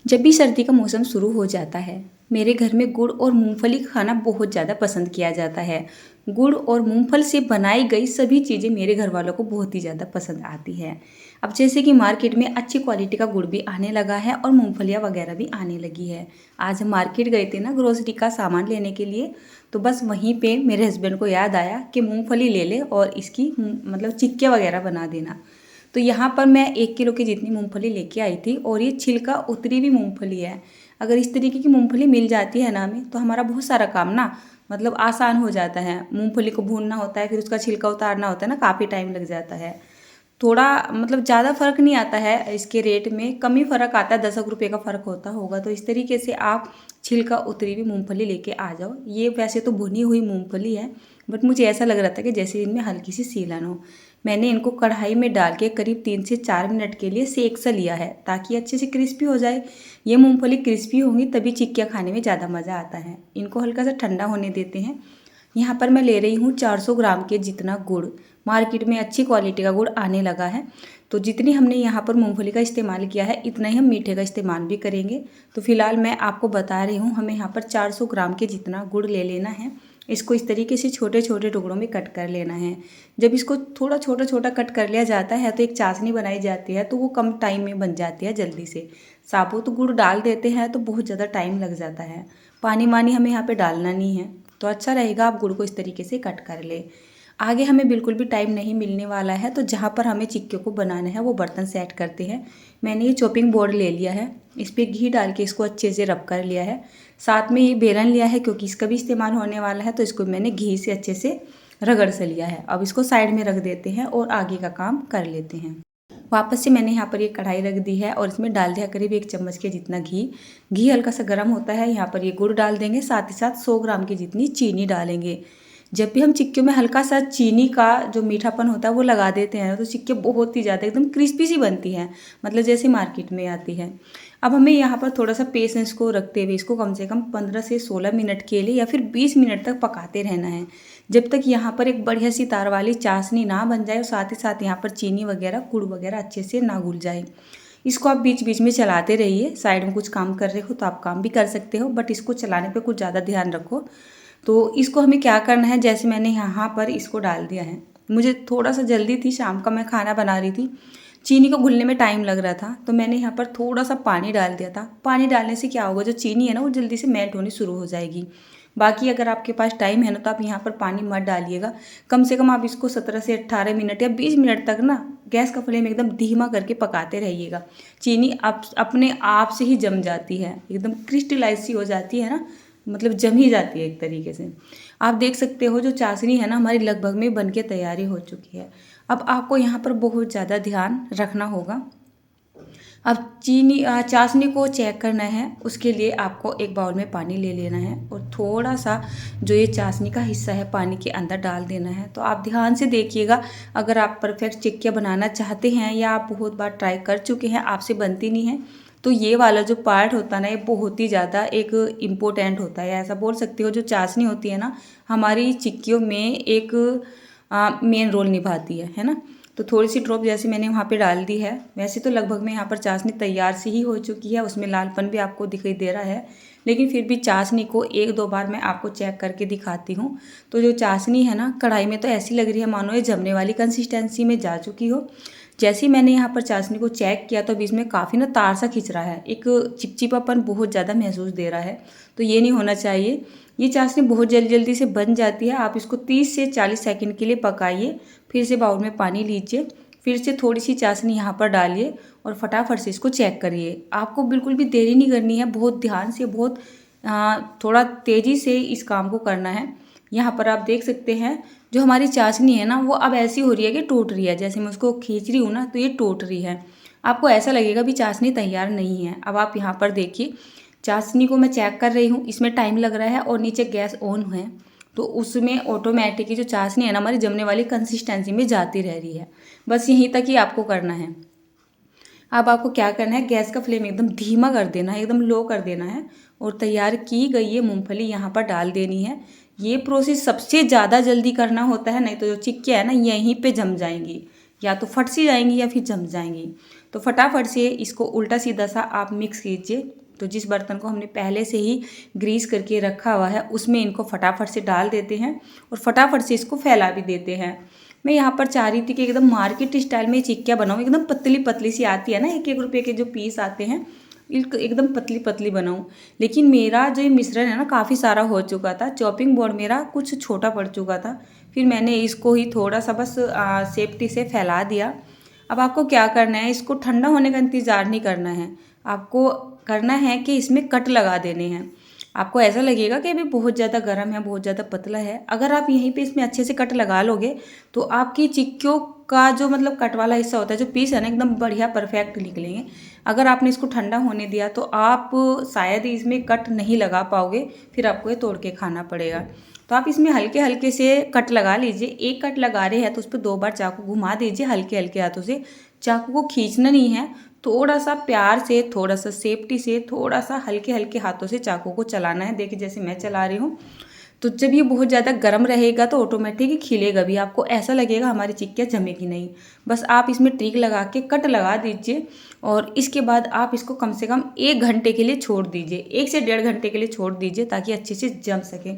जब भी सर्दी का मौसम शुरू हो जाता है, मेरे घर में गुड़ और मूंगफली खाना बहुत ज़्यादा पसंद किया जाता है। गुड़ और मूंगफल से बनाई गई सभी चीज़ें मेरे घर वालों को बहुत ही ज़्यादा पसंद आती है। अब जैसे कि मार्केट में अच्छी क्वालिटी का गुड़ भी आने लगा है और मूंगफलियाँ वगैरह भी आने लगी है। आज हम मार्केट गए थे ना ग्रोसरी का सामान लेने के लिए, तो बस वहीं पे मेरे हस्बैंड को याद आया कि मूंगफली ले ले और इसकी मतलब चिक्कियाँ वगैरह बना देना। तो यहाँ पर मैं 1 किलो की जितनी मूंगफली लेके आई थी और ये छिलका उतरी हुई मूंगफली है। अगर इस तरीके की मूंगफली मिल जाती है ना हमें, तो हमारा बहुत सारा काम ना मतलब आसान हो जाता है। मूंगफली को भूनना होता है, फिर उसका छिलका उतारना होता है ना, काफ़ी टाइम लग जाता है। थोड़ा मतलब ज़्यादा फ़र्क नहीं आता है इसके रेट में, कम ही फ़र्क आता है, 10 रुपये का फ़र्क होता होगा। तो इस तरीके से आप छिलका उतरी हुई मूंगफली लेके आ जाओ। ये वैसे तो भुनी हुई मूंगफली है, बट मुझे ऐसा लग रहा था कि जैसे इनमें हल्की सी सीलन हो। मैंने इनको कढ़ाई में डाल के करीब 3 से 4 मिनट के लिए सेक सा लिया है, ताकि अच्छे से क्रिस्पी हो जाए। ये मूंगफली क्रिस्पी होंगी तभी चिक्कियाँ खाने में ज़्यादा मज़ा आता है। इनको हल्का सा ठंडा होने देते हैं। यहाँ पर मैं ले रही हूँ 400 ग्राम के जितना गुड़। मार्केट में अच्छी क्वालिटी का गुड़ आने लगा है, तो जितनी हमने यहाँ पर मूंगफली का इस्तेमाल किया है, इतना ही हम मीठे का इस्तेमाल भी करेंगे। तो फिलहाल मैं आपको बता रही हूँ, हमें यहाँ पर 400 ग्राम के जितना गुड़ ले लेना है। इसको इस तरीके से छोटे छोटे टुकड़ों में कट कर लेना है। जब इसको थोड़ा छोटा छोटा कट कर लिया जाता है, तो एक चाशनी बनाई जाती है, तो वो कम टाइम में बन जाती है जल्दी से। साबुत गुड़ डाल देते हैं तो बहुत ज़्यादा टाइम लग जाता है। पानी वानी हमें यहाँ पे डालना नहीं है, तो अच्छा रहेगा आप गुड़ को इस तरीके से कट कर ले। आगे हमें बिल्कुल भी टाइम नहीं मिलने वाला है, तो जहाँ पर हमें चिक्कियों को बनाना है वो बर्तन सेट करते हैं। मैंने ये चॉपिंग बोर्ड ले लिया है, इस पर घी डाल के इसको अच्छे से रब कर लिया है। साथ में ये बेलन लिया है, क्योंकि इसका भी इस्तेमाल होने वाला है, तो इसको मैंने घी से अच्छे से रगड़ से लिया है। अब इसको साइड में रख देते हैं और आगे का काम कर लेते हैं। वापस से मैंने यहाँ पर ये कढ़ाई रख दी है और इसमें डाल दिया करीब 1 चम्मच के जितना घी। घी हल्का सा गर्म होता है, यहाँ पर ये गुड़ डाल देंगे, साथ ही साथ 100 ग्राम की जितनी चीनी डालेंगे। जब भी हम चिक्कियों में हल्का सा चीनी का जो मीठापन होता है वो लगा देते हैं, तो चिक्की बहुत ही ज़्यादा एकदम क्रिस्पी सी बनती है, मतलब जैसे मार्केट में आती है। अब हमें यहाँ पर थोड़ा सा पेशेंस को रखते हुए इसको कम से कम 15 से 16 मिनट के लिए या फिर 20 मिनट तक पकाते रहना है, जब तक यहाँ पर एक बढ़िया सी तार वाली चाशनी ना बन जाए और साथ ही साथ यहाँ पर चीनी वगैरह गुड़ वगैरह अच्छे से ना घुल जाए। इसको आप बीच बीच में चलाते रहिए। साइड में कुछ काम कर रहे हो तो आप काम भी कर सकते हो, बट इसको चलाने पे कुछ ज़्यादा ध्यान रखो। तो इसको हमें क्या करना है, जैसे मैंने यहाँ पर इसको डाल दिया है, मुझे थोड़ा सा जल्दी थी, शाम का मैं खाना बना रही थी, चीनी को घुलने में टाइम लग रहा था, तो मैंने यहाँ पर थोड़ा सा पानी डाल दिया था। पानी डालने से क्या होगा, जो चीनी है ना वो जल्दी से मेल्ट होनी शुरू हो जाएगी। बाकी अगर आपके पास टाइम है ना, तो आप यहाँ पर पानी मत डालिएगा। कम से कम आप इसको 17 से 18 मिनट या 20 मिनट तक ना गैस का फ्लेम एकदम धीमा करके पकाते रहिएगा। चीनी अपने आप से ही जम जाती है, एकदम क्रिस्टलाइज सी हो जाती है ना, मतलब जम ही जाती है एक तरीके से। आप देख सकते हो जो चाशनी है ना हमारी लगभग में बन के तैयारी हो चुकी है। अब आपको यहाँ पर बहुत ज़्यादा ध्यान रखना होगा। अब चाशनी को चेक करना है, उसके लिए आपको एक बाउल में पानी ले लेना है और थोड़ा सा जो ये चाशनी का हिस्सा है पानी के अंदर डाल देना है। तो आप ध्यान से देखिएगा, अगर आप परफेक्ट चिक्कियाँ बनाना चाहते हैं या आप बहुत बार ट्राई कर चुके हैं, आपसे बनती नहीं है, तो ये वाला जो पार्ट होता है ना, ये बहुत ही ज़्यादा एक इम्पोर्टेंट होता है। ऐसा बोल सकते हो, जो चाशनी होती है ना हमारी चिक्कियों में एक मेन रोल निभाती है ना। तो थोड़ी सी ड्रॉप जैसे मैंने वहाँ पे डाल दी है। वैसे तो लगभग में यहाँ पर चाशनी तैयार सी ही हो चुकी है, उसमें लालपन भी आपको दिखाई दे रहा है, लेकिन फिर भी चाशनी को 1-2 बार मैं आपको चेक करके दिखाती हूँ। तो जो चाशनी है ना कढ़ाई में तो ऐसी लग रही है मानो ये जमने वाली कंसिस्टेंसी में जा चुकी हो। जैसे ही मैंने यहाँ पर चाशनी को चेक किया, तो अभी इसमें काफ़ी ना तार सा खिंच रहा है, एक चिपचिपापन बहुत ज़्यादा महसूस दे रहा है, तो ये नहीं होना चाहिए। ये चाशनी बहुत जल्दी जल्दी से बन जाती है। आप इसको 30 से 40 सेकंड के लिए पकाइए। फिर से बाउल में पानी लीजिए, फिर से थोड़ी सी चाशनी यहाँ पर डालिए और फटाफट से इसको चेक करिए। आपको बिल्कुल भी देरी नहीं करनी है, बहुत ध्यान से, बहुत थोड़ा तेज़ी से इस काम को करना है। यहाँ पर आप देख सकते हैं जो हमारी चाशनी है ना वो अब ऐसी हो रही है कि टूट रही है। जैसे मैं उसको खींच रही हूँ ना, तो ये टूट रही है। आपको ऐसा लगेगा भी चाशनी तैयार नहीं है। अब आप यहाँ पर देखिए, चाशनी को मैं चेक कर रही हूँ, इसमें टाइम लग रहा है और नीचे गैस ऑन है, तो उसमें ऑटोमेटिकली जो चाशनी है ना हमारी जमने वाली कंसिस्टेंसी में जाती रह रही है। बस यहीं तक ही आपको करना है। अब आपको क्या करना है, गैस का फ्लेम एकदम धीमा कर देना है, एकदम लो कर देना है और तैयार की गई ये मूंगफली यहाँ पर डाल देनी है। ये प्रोसेस सबसे ज़्यादा जल्दी करना होता है, नहीं तो जो चिक्कियाँ है ना यहीं पे जम जाएंगी, या तो फट सी जाएंगी या फिर जम जाएंगी। तो फटाफट से इसको उल्टा सीधा सा आप मिक्स कीजिए। तो जिस बर्तन को हमने पहले से ही ग्रीस करके रखा हुआ है उसमें इनको फटाफट से डाल देते हैं और फटाफट से इसको फैला भी देते हैं। मैं यहाँ पर चाह रही थी कि एकदम मार्केट स्टाइल में चिक्कियाँ बनाऊँ, एकदम पतली पतली सी आती है ना, 1-1 रुपये के जो पीस आते हैं, एकदम पतली पतली बनाऊँ। लेकिन मेरा जो ये मिश्रण है ना काफ़ी सारा हो चुका था, चॉपिंग बोर्ड मेरा कुछ छोटा पड़ चुका था। फिर मैंने इसको ही थोड़ा सा बस सेफ्टी से फैला दिया। अब आपको क्या करना है, इसको ठंडा होने का इंतज़ार नहीं करना है, आपको करना है कि इसमें कट लगा देने हैं। आपको ऐसा लगेगा कि अभी बहुत ज़्यादा गर्म है, बहुत ज़्यादा पतला है, अगर आप यहीं पे इसमें अच्छे से कट लगा लोगे तो आपकी चिक्कियों का जो मतलब कट वाला हिस्सा होता है, जो पीस है ना, एकदम बढ़िया परफेक्ट निकलेंगे। अगर आपने इसको ठंडा होने दिया तो आप शायद इसमें कट नहीं लगा पाओगे, फिर आपको ये तोड़ के खाना पड़ेगा। तो आप इसमें हल्के हल्के से कट लगा लीजिए। एक कट लगा रहे हैं तो उस पर 2 बार चाकू घुमा दीजिए हल्के हल्के हाथों से। चाकू को खींचना नहीं है, थोड़ा सा प्यार से, थोड़ा सा सेफ्टी से, थोड़ा सा हल्के हल्के हाथों से चाकू को चलाना है। देखिए जैसे मैं चला रही हूँ। तो जब ये बहुत ज़्यादा गर्म रहेगा तो ऑटोमेटिक ही खिलेगा भी, आपको ऐसा लगेगा हमारी चिक्कियाँ जमेगी नहीं। बस आप इसमें ट्रिक लगा के कट लगा दीजिए और इसके बाद आप इसको कम से कम 1 घंटे के लिए छोड़ दीजिए, 1 से 1.5 घंटे के लिए छोड़ दीजिए ताकि अच्छे से जम सके।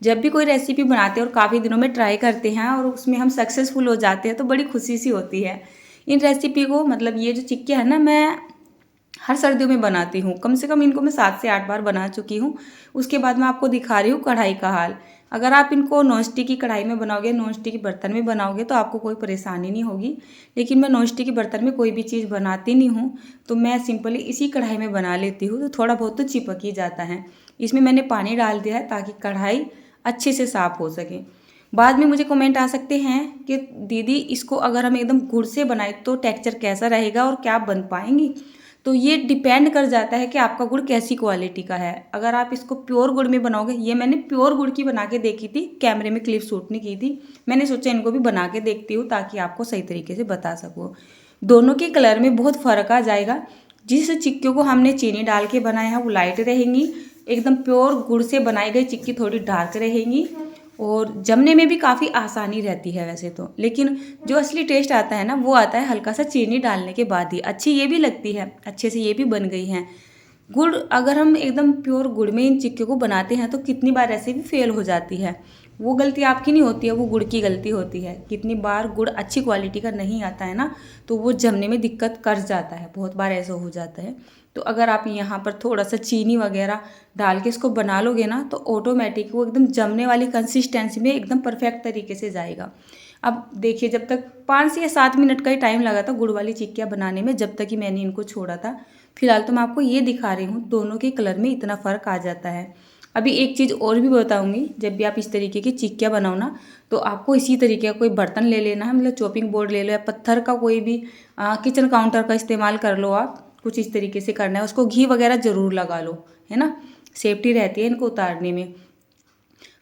जब भी कोई रेसिपी बनाते हैं और काफ़ी दिनों में ट्राई करते हैं और उसमें हम सक्सेसफुल हो जाते हैं तो बड़ी खुशी सी होती है। इन रेसिपी को, मतलब ये जो चिक्कियाँ है ना, मैं हर सर्दियों में बनाती हूँ, कम से कम इनको मैं 7 से 8 बार बना चुकी हूँ। उसके बाद मैं आपको दिखा रही हूँ कढ़ाई का हाल। अगर आप इनको नॉनस्टिक की कढ़ाई में बनाओगे, नॉनस्टिक के बर्तन में बनाओगे तो आपको कोई परेशानी नहीं होगी। लेकिन मैं नॉनस्टिक के बर्तन में कोई भी चीज़ बनाती नहीं हूँ, तो मैं सिंपली इसी कढ़ाई में बना लेती हूँ, तो थोड़ा बहुत तो चिपक ही जाता है। इसमें मैंने पानी डाल दिया है ताकि कढ़ाई अच्छे से साफ़ हो सके। बाद में मुझे कमेंट आ सकते हैं कि दीदी इसको अगर हम एकदम गुड़ से बनाए तो टेक्सचर कैसा रहेगा और क्या बन पाएंगी। तो ये डिपेंड कर जाता है कि आपका गुड़ कैसी क्वालिटी का है। अगर आप इसको प्योर गुड़ में बनाओगे, ये मैंने प्योर गुड़ की बना के देखी थी, कैमरे में क्लिप शूट नहीं की थी, मैंने सोचा इनको भी बना के देखती हूँ ताकि आपको सही तरीके से बता सकूँ। दोनों के कलर में बहुत फ़र्क आ जाएगा। जिस चिक्कियों को हमने चीनी डाल के बनाया है वो लाइट रहेंगी, एकदम प्योर गुड़ से बनाई गई चिक्की थोड़ी डार्क रहेंगी और जमने में भी काफ़ी आसानी रहती है वैसे तो। लेकिन जो असली टेस्ट आता है ना वो आता है हल्का सा चीनी डालने के बाद ही। अच्छी ये भी लगती है, अच्छे से ये भी बन गई हैं। गुड़, अगर हम एकदम प्योर गुड़ में इन चिक्कियों को बनाते हैं तो कितनी बार ऐसे भी फेल हो जाती है। वो गलती आपकी नहीं होती है, वो गुड़ की गलती होती है। कितनी बार गुड़ अच्छी क्वालिटी का नहीं आता है ना, तो वो जमने में दिक्कत कर जाता है, बहुत बार ऐसा हो जाता है। तो अगर आप यहाँ पर थोड़ा सा चीनी वगैरह डाल के इसको बना लोगे ना तो ऑटोमेटिक वो एकदम जमने वाली कंसिस्टेंसी में एकदम परफेक्ट तरीके से जाएगा। अब देखिए, जब तक 5 से 7 मिनट का ही टाइम लगा था गुड़ वाली चिक्कियाँ बनाने में, जब तक कि मैंने इनको छोड़ा था। फिलहाल तो मैं आपको ये दिखा रही हूँ, दोनों के कलर में इतना फ़र्क आ जाता है। अभी एक चीज़ और भी बताऊँगी, जब भी आप इस तरीके की चिक्कियाँ बनाओ ना तो आपको इसी तरीके का कोई बर्तन ले लेना है, मतलब चॉपिंग बोर्ड ले लो या पत्थर का कोई भी किचन काउंटर का इस्तेमाल कर लो आप। कुछ इस तरीके से करना है, उसको घी वगैरह ज़रूर लगा लो, है ना, सेफ्टी रहती है इनको उतारने में।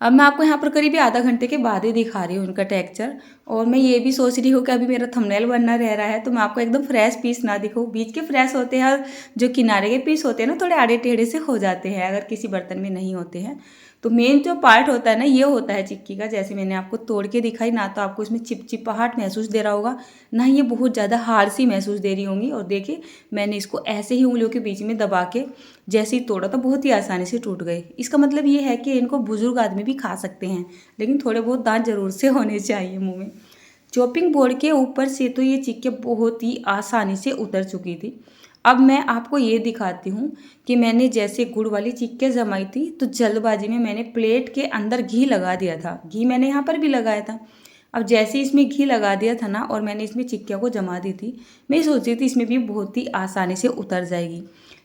अब मैं आपको यहाँ पर करीब आधा घंटे के बाद ही दिखा रही हूँ इनका टेक्सचर। और मैं ये भी सोच रही हूँ कि अभी मेरा थंबनेल बनना रह रहा है तो मैं आपको एकदम फ्रेश पीस ना दिखाऊँ। बीच के फ्रेश होते हैं और जो किनारे के पीस होते हैं ना थोड़े आड़े टेढ़े से हो जाते हैं अगर किसी बर्तन में नहीं होते हैं। तो मेन जो पार्ट होता है ना ये होता है चिक्की का। जैसे मैंने आपको तोड़ के दिखाई ना, तो आपको इसमें चिपचिपाहट महसूस दे रहा होगा ना, ये बहुत ज़्यादा हार्ड सी महसूस दे रही होंगी। और देखिए मैंने इसको ऐसे ही उंगलियों के बीच में दबा के जैसे ही तोड़ा तो बहुत ही आसानी से टूट गए। इसका मतलब ये है कि इनको बुजुर्ग आदमी भी खा सकते हैं, लेकिन थोड़े बहुत दांत जरूर से होने चाहिए मुँह में। चॉपिंग बोर्ड के ऊपर से तो ये चिक्कियाँ बहुत ही आसानी से उतर चुकी थी। अब मैं आपको ये दिखाती हूँ कि मैंने जैसे गुड़ वाली चिक्कियाँ जमाई थी तो जल्दबाजी में मैंने प्लेट के अंदर घी लगा दिया था। घी मैंने यहाँ पर भी लगाया था। अब जैसे ही इसमें घी लगा दिया था ना और मैंने इसमें चिक्कियाँ को जमा दी थी, मैं सोच रही थी इसमें भी बहुत ही आसानी से उतर जाएगी,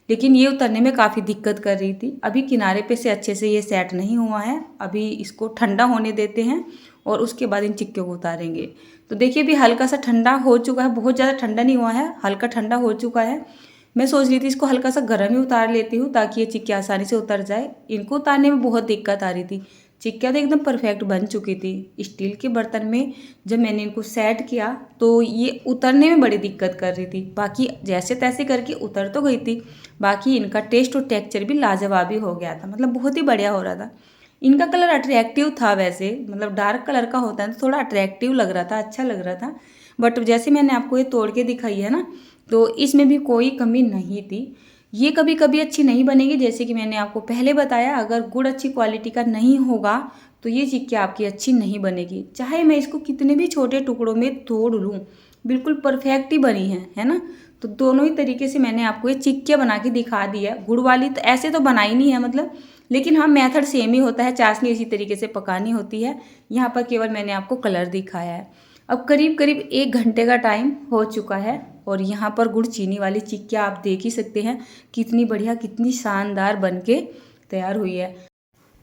लेकिन ये उतरने में काफ़ी दिक्कत कर रही थी। अभी किनारे पे से अच्छे से ये सेट नहीं हुआ है, अभी इसको ठंडा होने देते हैं और उसके बाद इन चिक्कियों को उतारेंगे। तो देखिए अभी हल्का सा ठंडा हो चुका है, बहुत ज़्यादा ठंडा नहीं हुआ है, हल्का ठंडा हो चुका है। मैं सोच रही थी इसको हल्का सा गर्म ही उतार लेती हूँ ताकि ये चिक्कियाँ आसानी से उतर जाए। इनको उतारने में बहुत दिक्कत आ रही थी। चिक्कियाँ तो एकदम परफेक्ट बन चुकी थी। स्टील के बर्तन में जब मैंने इनको सेट किया तो ये उतरने में बड़ी दिक्कत कर रही थी। बाकी जैसे तैसे करके उतर तो गई थी। बाकी इनका टेस्ट और टेक्सचर भी लाजवाब ही हो गया था, मतलब बहुत ही बढ़िया हो रहा था। इनका कलर अट्रैक्टिव था वैसे, मतलब डार्क कलर का होता है तो थोड़ा अट्रैक्टिव लग रहा था, अच्छा लग रहा था। बट जैसे मैंने आपको ये तोड़ के दिखाई है ना, तो इसमें भी कोई कमी नहीं थी। ये कभी कभी अच्छी नहीं बनेगी, जैसे कि मैंने आपको पहले बताया, अगर गुड़ अच्छी क्वालिटी का नहीं होगा तो ये चिक्की आपकी अच्छी नहीं बनेगी। चाहे मैं इसको कितने भी छोटे टुकड़ों में तोड़ लूँ, बिल्कुल परफेक्ट ही बनी है ना। तो दोनों ही तरीके से मैंने आपको ये चिक्कियाँ बना के दिखा दी है। गुड़ वाली तो ऐसे तो बनाई नहीं है मतलब, लेकिन हाँ मेथड सेम ही होता है, चाशनी इसी तरीके से पकानी होती है। यहाँ पर केवल मैंने आपको कलर दिखाया है। अब करीब करीब 1 घंटे का टाइम हो चुका है और यहाँ पर गुड़ चीनी वाली चिक्कियाँ आप देख ही सकते हैं कितनी बढ़िया, कितनी शानदार बन के तैयार हुई है।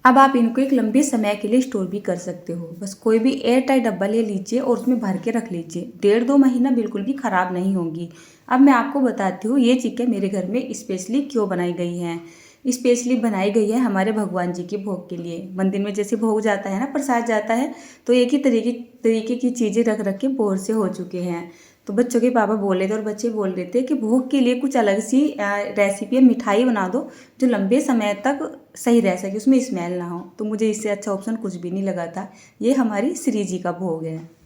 अब आप इनको एक लंबे समय के लिए स्टोर भी कर सकते हो। बस कोई भी एयर टाइट डब्बा ले लीजिए और उसमें भर के रख लीजिए, 1.5-2 महीना बिल्कुल भी ख़राब नहीं होंगी। अब मैं आपको बताती हूँ ये चिक्कियाँ मेरे घर में स्पेशली क्यों बनाई गई हैं। स्पेशली बनाई गई है हमारे भगवान जी के भोग के लिए। मंदिर में जैसे भोग जाता है ना, प्रसाद जाता है, तो एक ही तरीके की चीज़ें रख रख के बोर से हो चुके हैं। तो बच्चों के पापा बोल रहे थे और बच्चे बोल रहे थे कि भोग के लिए कुछ अलग सी रेसिपी या मिठाई बना दो जो लंबे समय तक सही रह सके, उसमें स्मेल ना हो। तो मुझे इससे अच्छा ऑप्शन कुछ भी नहीं लगा था। ये हमारी श्री जी का भोग है।